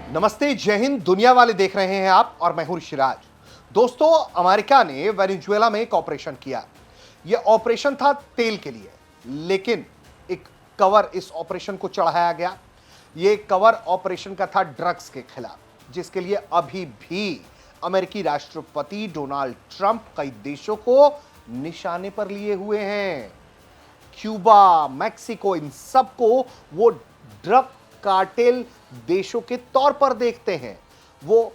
नमस्ते, जय हिंद। दुनिया वाले देख रहे हैं आप और मैं हूं शिराज। दोस्तों, अमेरिका ने वेनेजुएला में एक ऑपरेशन किया। यह ऑपरेशन था तेल के लिए, लेकिन एक कवर इस ऑपरेशन को चढ़ाया गया। यह कवर ऑपरेशन का था ड्रग्स के खिलाफ, जिसके लिए अभी भी अमेरिकी राष्ट्रपति डोनाल्ड ट्रंप कई देशों को निशाने पर लिए हुए हैं। क्यूबा, मैक्सिको, इन सबको वो ड्रग कार्टेल देशों के तौर पर देखते हैं। वो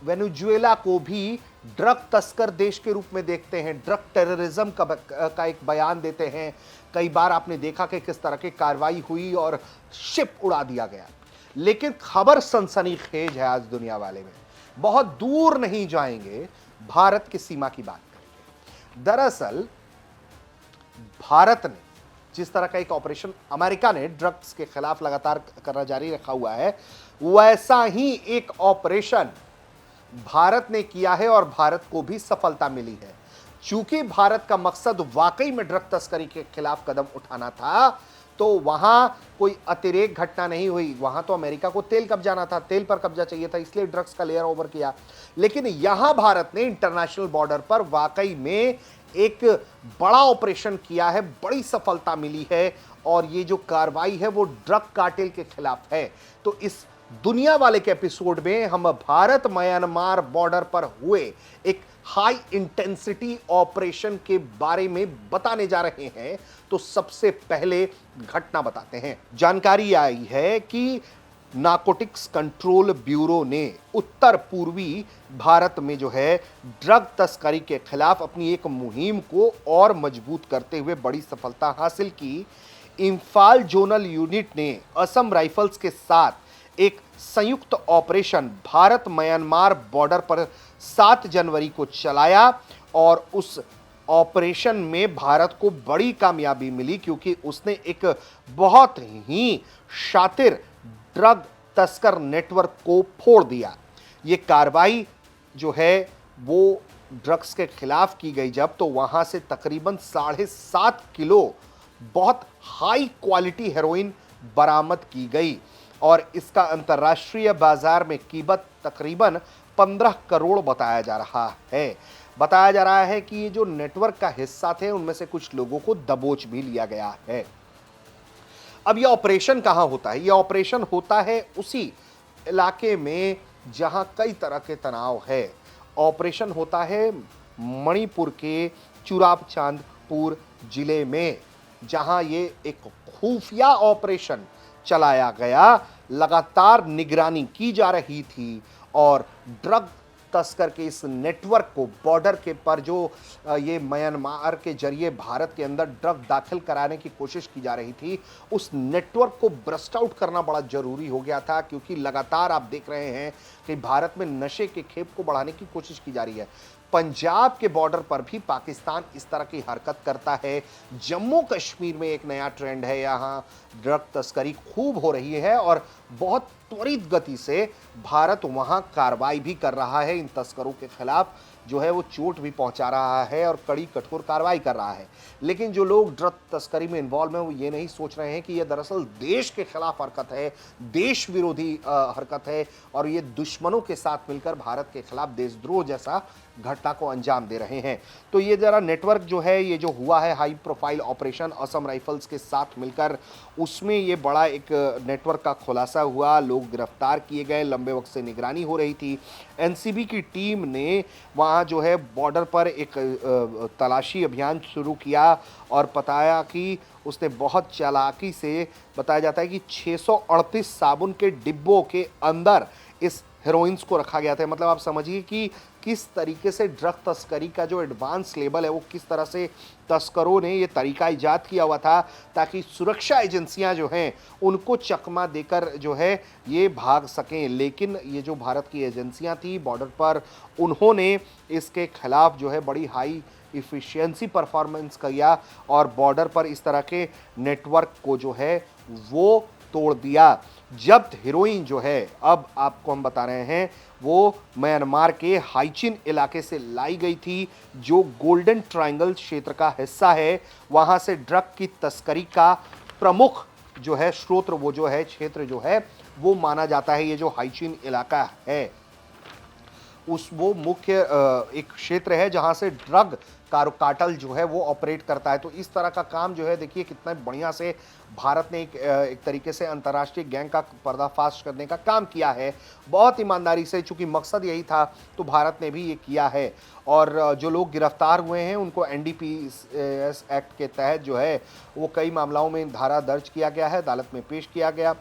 वेनेजुएला को भी ड्रग तस्कर देश के रूप में देखते हैं। ड्रग टेररिज्म का एक बयान देते हैं। कई बार आपने देखा कि किस तरह की कार्रवाई हुई और शिप उड़ा दिया गया। लेकिन खबर सनसनीखेज है आज दुनिया वाले में। बहुत दूर नहीं जाएंगे, भारत की सीमा की बात करेंगे। दरअसल भारत ने जिस तरह का एक ऑपरेशन अमेरिका ने ड्रग्स के खिलाफ लगातार करना जारी रखा हुआ है, वैसा ही एक ऑपरेशन भारत ने किया है और भारत को भी सफलता मिली है। चूंकि भारत का मकसद वाकई में ड्रग तस्करी के खिलाफ कदम उठाना था, तो वहां कोई अतिरेक घटना नहीं हुई। वहां तो अमेरिका को तेल कब्जाना था, तेल पर कब्जा चाहिए था, इसलिए ड्रग्स का लेयर ओवर किया। लेकिन यहां भारत ने इंटरनेशनल बॉर्डर पर वाकई में एक बड़ा ऑपरेशन किया है, बड़ी सफलता मिली है। और ये जो कार्रवाई है वो ड्रग कार्टेल के खिलाफ है। तो इस दुनिया वाले के एपिसोड में हम भारत म्यांमार बॉर्डर पर हुए एक हाई इंटेंसिटी ऑपरेशन के बारे में बताने जा रहे हैं। तो सबसे पहले घटना बताते हैं। जानकारी आई है कि नार्कोटिक्स कंट्रोल ब्यूरो ने उत्तर पूर्वी भारत में जो है ड्रग तस्करी के खिलाफ अपनी एक मुहिम को और मजबूत करते हुए बड़ी सफलता हासिल की। इंफाल जोनल यूनिट ने असम राइफल्स के साथ एक संयुक्त ऑपरेशन भारत म्यांमार बॉर्डर पर 7 जनवरी को चलाया और उस ऑपरेशन में भारत को बड़ी कामयाबी मिली, क्योंकि उसने एक बहुत ही शातिर ड्रग तस्कर नेटवर्क को फोड़ दिया। ये कार्रवाई जो है वो ड्रग्स के खिलाफ की गई जब, तो वहां से तकरीबन 7.5 किलो बहुत हाई क्वालिटी हेरोइन बरामद की गई और इसका अंतर्राष्ट्रीय बाजार में कीमत तकरीबन 15 करोड़ बताया जा रहा है। बताया जा रहा है कि ये जो नेटवर्क का हिस्सा थे, उनमें से कुछ लोगों को दबोच भी लिया गया है। अब यह ऑपरेशन कहां होता है? यह ऑपरेशन होता है उसी इलाके में जहां कई तरह के तनाव है। ऑपरेशन होता है मणिपुर के चुराब चांदपुर जिले में, जहां ये एक खुफिया ऑपरेशन चलाया गया। लगातार निगरानी की जा रही थी और ड्रग तस्कर के इस नेटवर्क को बॉर्डर के पर जो ये म्यांमार के जरिए भारत के अंदर ड्रग दाखिल कराने की कोशिश की जा रही थी, उस नेटवर्क को ब्रस्ट आउट करना बड़ा जरूरी हो गया था। क्योंकि लगातार आप देख रहे हैं कि भारत में नशे के खेप को बढ़ाने की कोशिश की जा रही है। पंजाब के बॉर्डर पर भी पाकिस्तान इस तरह की हरकत करता है। जम्मू कश्मीर में एक नया ट्रेंड है, यहाँ ड्रग तस्करी खूब हो रही है और बहुत त्वरित गति से भारत वहां कार्रवाई भी कर रहा है। इन तस्करों के खिलाफ जो है वो चोट भी पहुंचा रहा है और कड़ी कठोर कार्रवाई कर रहा है। लेकिन जो लोग ड्रग तस्करी में इन्वॉल्व हैं, वो ये नहीं सोच रहे हैं कि ये दरअसल देश के खिलाफ हरकत है, देश विरोधी हरकत है और ये दुश्मनों के साथ मिलकर भारत के खिलाफ देशद्रोह जैसा घटना को अंजाम दे रहे हैं। तो ये जरा नेटवर्क जो है, ये जो हुआ है high profile operation Assam rifles के साथ मिलकर, उसमें ये बड़ा एक नेटवर्क का खुलासा हुआ। लोग गिरफ्तार किए गए, लंबे वक्त से निगरानी हो रही थी। एनसीबी की टीम ने वहाँ जो है बॉर्डर पर एक तलाशी अभियान शुरू किया और बताया कि उसने बहुत चालाकी से, बताया जाता है कि 638 साबुन के डिब्बों के अंदर इस हेरोइंस को रखा गया था। मतलब आप समझिए कि किस तरीके से ड्रग तस्करी का जो एडवांस लेवल है, वो किस तरह से तस्करों ने ये तरीका ईजाद किया हुआ था ताकि सुरक्षा एजेंसियां जो हैं उनको चकमा देकर जो है ये भाग सकें। लेकिन ये जो भारत की एजेंसियां थी बॉर्डर पर, उन्होंने इसके खिलाफ जो है बड़ी हाई इफ़िशियंसी परफॉर्मेंस किया और बॉर्डर पर इस तरह के नेटवर्क को जो है वो तोड़ दिया। जब्त हीरोइन जो है, अब आपको हम बता रहे हैं, वो म्यांमार के हाइचिन इलाके से लाई गई थी, जो गोल्डन ट्रायंगल क्षेत्र का हिस्सा है। वहां से ड्रग की तस्करी का प्रमुख जो है स्रोत, वो जो है क्षेत्र जो है वो माना जाता है ये जो हाइजीन इलाका है उस वो मुख्य एक क्षेत्र है जहां से ड्रग कार्टेल जो है वो ऑपरेट करता है। तो इस तरह का काम जो है देखिए कितना बढ़िया से भारत ने एक तरीके से अंतर्राष्ट्रीय गैंग का पर्दाफाश करने का काम किया है। बहुत ईमानदारी से, चूंकि मकसद यही था तो भारत ने भी ये किया है। और जो लोग गिरफ्तार हुए हैं उनको एनडीपीएस एक्ट के तहत जो है वो कई मामलों में धारा दर्ज किया गया है, अदालत में पेश किया गया।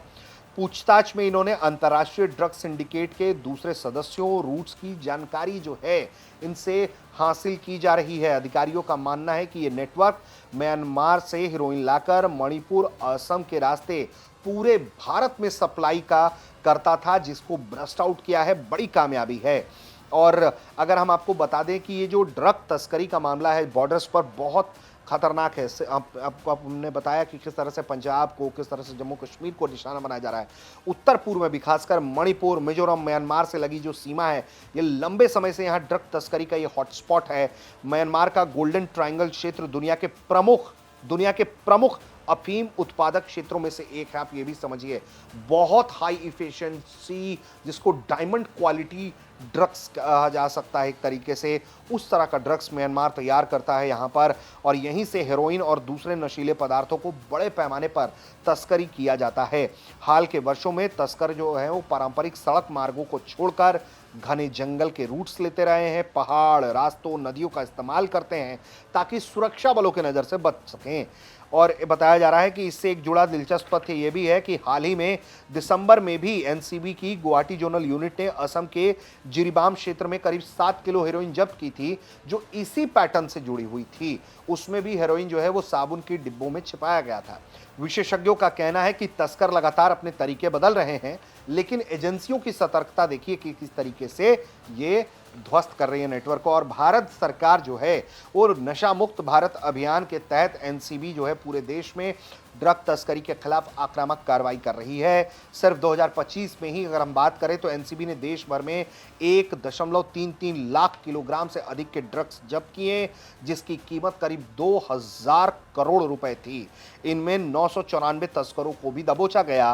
पूछताछ में इन्होंने अंतर्राष्ट्रीय ड्रग सिंडिकेट के दूसरे सदस्यों रूट्स की जानकारी जो है इनसे हासिल की जा रही है। अधिकारियों का मानना है कि ये नेटवर्क म्यांमार से हेरोइन लाकर मणिपुर असम के रास्ते पूरे भारत में सप्लाई का करता था, जिसको ब्रस्ट आउट किया है, बड़ी कामयाबी है। और अगर हम आपको बता दें कि ये जो ड्रग तस्करी का मामला है बॉर्डर्स पर बहुत खतरनाक है। आपको हमने बताया कि किस तरह से पंजाब को, किस तरह से जम्मू कश्मीर को निशाना बनाया जा रहा है। उत्तर पूर्व में भी खासकर मणिपुर, मिजोरम, म्यांमार से लगी जो सीमा है, ये लंबे समय से यहाँ ड्रग तस्करी का ये हॉटस्पॉट है। म्यांमार का गोल्डन ट्रायंगल क्षेत्र दुनिया के प्रमुख अफीम उत्पादक क्षेत्रों में से एक है। आप ये भी समझिए, बहुत हाई इफिशिएंसी, जिसको डायमंड क्वालिटी ड्रग्स कहा जा सकता है एक तरीके से, उस तरह का ड्रग्स म्यांमार तैयार करता है यहाँ पर। और यहीं से हेरोइन और दूसरे नशीले पदार्थों को बड़े पैमाने पर तस्करी किया जाता है। हाल के वर्षों में तस्कर जो है वो पारंपरिक सड़क मार्गों को छोड़कर घने जंगल के रूट्स लेते रहे हैं, पहाड़, रास्तों, नदियों का इस्तेमाल करते हैं ताकि सुरक्षा बलों की नज़र से बच सकें। और बताया जा रहा है कि इससे एक जुड़ा दिलचस्प तथ्य ये भी है कि हाल ही में दिसंबर में भी एनसीबी की गुवाहाटी जोनल यूनिट ने असम के जिरीबाम क्षेत्र में करीब 7 किलो हेरोइन जब्त की थी, जो इसी पैटर्न से जुड़ी हुई थी। उसमें भी हेरोइन जो है वो साबुन की डिब्बों में छिपाया गया था। विशेषज्ञों का कहना है कि तस्कर लगातार अपने तरीके बदल रहे हैं, लेकिन एजेंसियों की सतर्कता देखिए कि किस तरीके से ये ध्वस्त कर रही है नेटवर्क को। और भारत सरकार जो है वो नशा मुक्त भारत अभियान के तहत एनसीबी जो है पूरे देश में ड्रग तस्करी के खिलाफ आक्रामक कार्रवाई कर रही है। सिर्फ 2025 में ही अगर हम बात करें तो एनसीबी ने देश भर में 1.33 लाख किलोग्राम से अधिक के ड्रग्स जब्त किए, जिसकी कीमत करीब 2000 करोड़ रुपए थी। इनमें 994 तस्करों को भी दबोचा गया,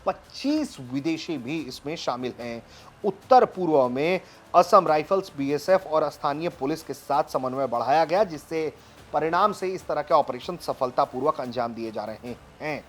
25 विदेशी भी इसमें शामिल हैं। उत्तर पूर्व में असम राइफल्स, बीएसएफ और स्थानीय पुलिस के साथ समन्वय बढ़ाया गया, जिससे परिणाम से इस तरह के ऑपरेशन सफलतापूर्वक अंजाम दिए जा रहे हैं।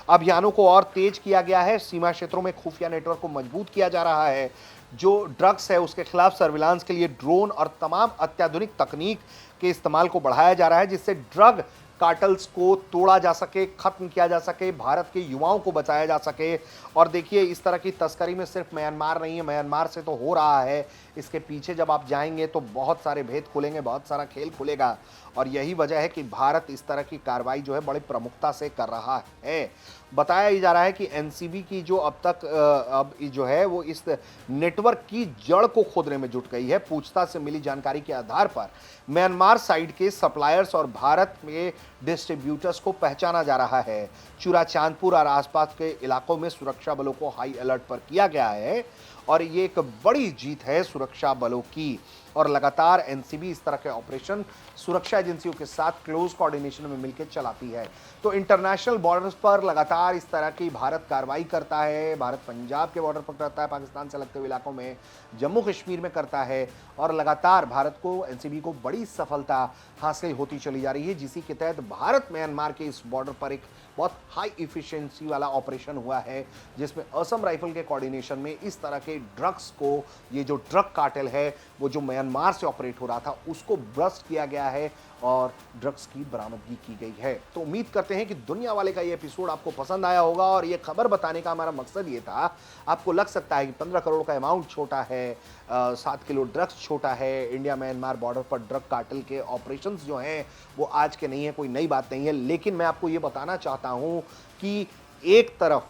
अभियानों को और तेज किया गया है, सीमा क्षेत्रों में खुफिया नेटवर्क को मजबूत किया जा रहा है। जो ड्रग्स है उसके खिलाफ सर्विलांस के लिए ड्रोन और तमाम अत्याधुनिक तकनीक के इस्तेमाल को बढ़ाया जा रहा है, जिससे ड्रग कार्टल्स को तोड़ा जा सके, खत्म किया जा सके, भारत के युवाओं को बचाया जा सके। और देखिए इस तरह की तस्करी में सिर्फ म्यांमार नहीं है, म्यांमार से तो हो रहा है, इसके पीछे जब आप जाएंगे तो बहुत सारे भेद खुलेंगे, बहुत सारा खेल खुलेगा। और यही वजह है कि भारत इस तरह की कार्रवाई जो है बड़ी प्रमुखता से कर रहा है। बताया ही जा रहा है कि एनसीबी की जो अब तक अब जो है वो इस नेटवर्क की जड़ को खोदने में जुट गई है। पूछताछ से मिली जानकारी के आधार पर म्यांमार साइड के सप्लायर्स और भारत में डिस्ट्रीब्यूटर्स को पहचाना जा रहा है। चूरा चांदपुर और आसपास के इलाकों में सुरक्षा बलों को हाई अलर्ट पर किया गया है और ये एक बड़ी जीत है सुरक्षा बलों की। और लगातार एनसीबी इस तरह के ऑपरेशन सुरक्षा एजेंसियों के साथ क्लोज कोऑर्डिनेशन में मिलकर चलाती है। तो इंटरनेशनल बॉर्डर्स पर लगातार इस तरह की भारत कार्रवाई करता है। भारत पंजाब के बॉर्डर पर करता है, पाकिस्तान से लगते हुए इलाकों में, जम्मू कश्मीर में करता है। और लगातार भारत को, एनसीबी को बड़ी सफलता हासिल होती चली जा रही है, जिसी के तहत भारत म्यांमार के इस बॉर्डर पर एक बहुत हाई इफिशिएंसी वाला ऑपरेशन हुआ है, जिसमें असम राइफल के कोऑर्डिनेशन में इस तरह के ड्रग्स को, ये जो ड्रग कार्टेल है वो जो म्यांमार से ऑपरेट हो रहा था उसको ब्रस्ट किया गया है और ड्रग्स की बरामदगी की गई है। तो उम्मीद करते हैं कि दुनिया वाले का ये एपिसोड आपको पसंद आया होगा और ये खबर बताने का हमारा मकसद ये था। आपको लग सकता है कि 15 करोड़ का अमाउंट छोटा है, 7 किलो ड्रग्स छोटा है। इंडिया म्यांमार बॉर्डर पर ड्रग कार्टेल के ऑपरेशंस जो हैं वो आज के नहीं है, कोई नई बात नहीं है। लेकिन मैं आपको ये बताना चाहता हूँ कि एक तरफ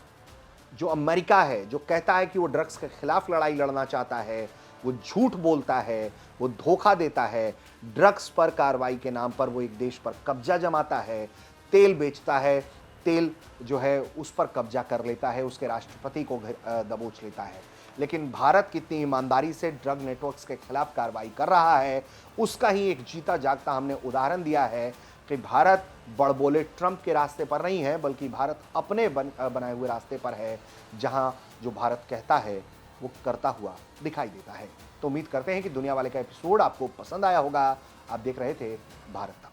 जो अमेरिका है, जो कहता है कि वो ड्रग्स के खिलाफ लड़ाई लड़ना चाहता है, वो झूठ बोलता है, वो धोखा देता है, ड्रग्स पर कार्रवाई के नाम पर वो एक देश पर कब्जा जमाता है, तेल बेचता है, तेल जो है उस पर कब्जा कर लेता है, उसके राष्ट्रपति को दबोच लेता है। लेकिन भारत कितनी ईमानदारी से ड्रग नेटवर्क्स के खिलाफ कार्रवाई कर रहा है, उसका ही एक जीता जागता हमने उदाहरण दिया है कि भारत बड़बोले ट्रंप के रास्ते पर नहीं है, बल्कि भारत अपने बनाए हुए रास्ते पर है, जहां जो भारत कहता है वो करता हुआ दिखाई देता है। तो उम्मीद करते हैं कि दुनिया वाले का एपिसोड आपको पसंद आया होगा। आप देख रहे थे भारत तक।